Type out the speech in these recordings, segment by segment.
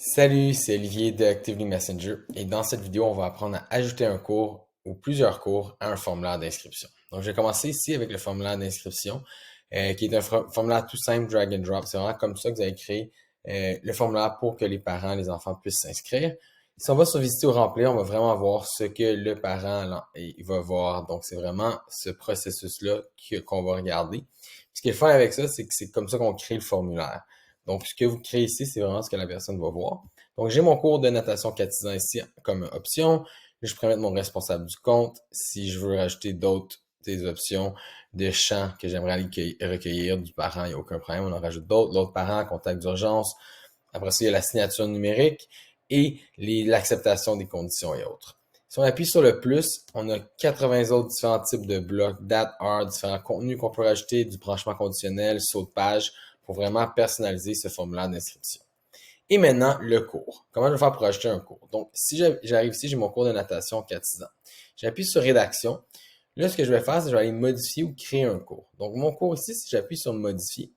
Salut, c'est Olivier de Actively Messenger et dans cette vidéo, on va apprendre à ajouter un cours ou plusieurs cours à un formulaire d'inscription. Donc, je vais commencer ici avec le formulaire d'inscription qui est un formulaire tout simple, drag and drop. C'est vraiment comme ça que vous allez créer le formulaire pour que les parents, les enfants puissent s'inscrire. Si on va sur Visiter ou Remplir, on va vraiment voir ce que le parent il va voir. Donc, c'est vraiment ce processus-là qu'on va regarder. Ce qui est le fun avec ça, c'est que c'est comme ça qu'on crée le formulaire. Donc, ce que vous créez ici, c'est vraiment ce que la personne va voir. Donc, j'ai mon cours de natation 4 ans ici comme option. Je pourrais mettre mon responsable du compte. Si je veux rajouter d'autres des options de champs que j'aimerais aller recueillir du parent, il n'y a aucun problème. On en rajoute d'autres. L'autre parent, contact d'urgence. Après ça, il y a la signature numérique et l'acceptation des conditions et autres. Si on appuie sur le plus, on a 80 autres différents types de blocs, date, heure, différents contenus qu'on peut rajouter, du branchement conditionnel, saut de page, pour vraiment personnaliser ce formulaire d'inscription. Et maintenant, le cours. Comment je vais faire pour ajouter un cours? Donc, si j'arrive ici, j'ai mon cours de natation 4-6 ans. J'appuie sur rédaction. Là, ce que je vais faire, c'est que je vais aller modifier ou créer un cours. Donc, mon cours ici, si j'appuie sur modifier,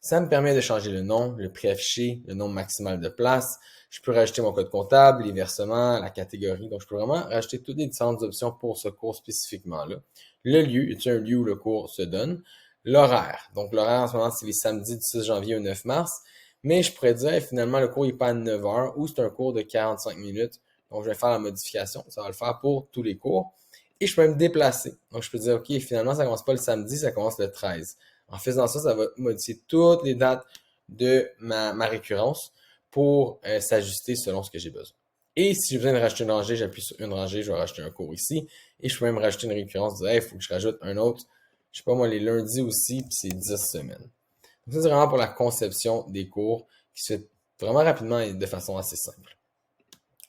ça me permet de changer le nom, le prix affiché, le nombre maximal de places. Je peux rajouter mon code comptable, les versements, la catégorie. Donc, je peux vraiment rajouter toutes les différentes options pour ce cours spécifiquement-là. Le lieu, est un lieu où le cours se donne. L'horaire. Donc, l'horaire en ce moment, c'est les samedis du 6 janvier au 9 mars. Mais je pourrais dire, finalement, le cours n'est pas à 9 heures ou c'est un cours de 45 minutes. Donc, je vais faire la modification. Ça va le faire pour tous les cours. Et je peux me déplacer. Donc, je peux dire, OK, finalement, ça commence pas le samedi, ça commence le 13. En faisant ça, ça va modifier toutes les dates de ma récurrence pour s'ajuster selon ce que j'ai besoin. Et si j'ai besoin de rajouter une rangée, j'appuie sur une rangée, je vais rajouter un cours ici. Et je peux même rajouter une récurrence, dire, hey, il faut que je rajoute un autre, je sais pas moi, les lundis aussi, puis c'est 10 semaines. Donc ça, c'est vraiment pour la conception des cours qui se fait vraiment rapidement et de façon assez simple.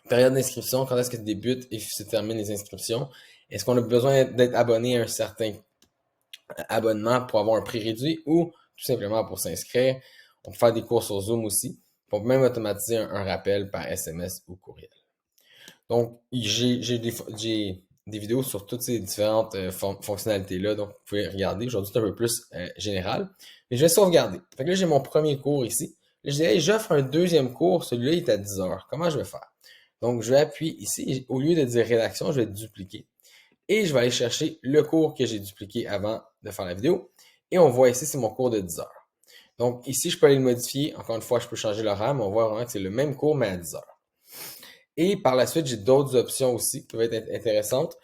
Période d'inscription, quand est-ce que débute et se termine les inscriptions? Est-ce qu'on a besoin d'être abonné à un certain abonnement pour avoir un prix réduit ou tout simplement pour s'inscrire? On peut faire des cours sur Zoom aussi. On peut même automatiser un rappel par SMS ou courriel. Donc, j'ai des vidéos sur toutes ces différentes fonctionnalités-là, donc vous pouvez regarder. Aujourd'hui, c'est un peu plus général. Mais je vais sauvegarder. Fait que là, j'ai mon premier cours ici. Là, je dis, hey, j'offre un deuxième cours. Celui-là, il est à 10 heures. Comment je vais faire? Donc, je vais appuyer ici. Au lieu de dire rédaction, je vais dupliquer. Et je vais aller chercher le cours que j'ai dupliqué avant de faire la vidéo. Et on voit ici, c'est mon cours de 10 heures. Donc, ici, je peux aller le modifier. Encore une fois, je peux changer l'horaire, mais on voit vraiment que c'est le même cours, mais à 10 heures. Et par la suite, j'ai d'autres options aussi qui peuvent être intéressantes.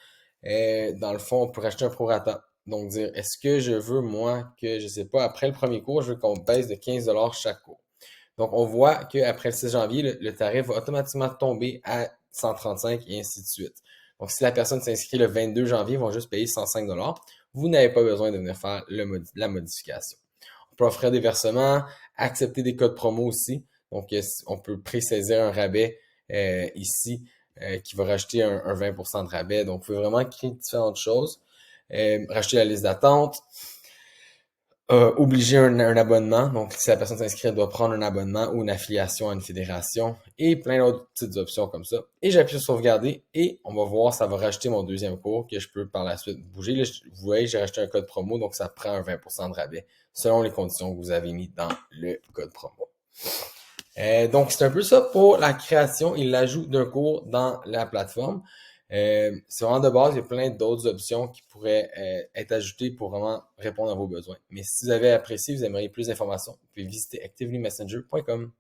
Dans le fond, on peut racheter un prorata. Donc, dire, est-ce que je veux, moi, que, je sais pas, après le premier cours, je veux qu'on baisse de 15 chaque cours. Donc, on voit qu'après le 6 janvier, le tarif va automatiquement tomber à 135 et ainsi de suite. Donc, si la personne s'inscrit le 22 janvier, ils vont juste payer 105 Vous n'avez pas besoin de venir faire la modification. On peut offrir des versements, accepter des codes promo aussi. Donc, on peut pré-saisir un rabais ici qui va rajouter un 20% de rabais. Donc, vous pouvez vraiment créer différentes choses. Rajouter la liste d'attente. Obliger un abonnement. Donc, si la personne s'inscrit, elle doit prendre un abonnement ou une affiliation à une fédération et plein d'autres petites options comme ça. Et j'appuie sur sauvegarder et on va voir, ça va rajouter mon deuxième cours que je peux par la suite bouger. Là, vous voyez, j'ai rajouté un code promo, donc ça prend un 20% de rabais selon les conditions que vous avez mis dans le code promo. Donc, c'est un peu ça pour la création et l'ajout d'un cours dans la plateforme. C'est vraiment de base, il y a plein d'autres options qui pourraient être ajoutées pour vraiment répondre à vos besoins. Mais si vous avez apprécié, vous aimeriez plus d'informations, vous pouvez visiter activelymessenger.com.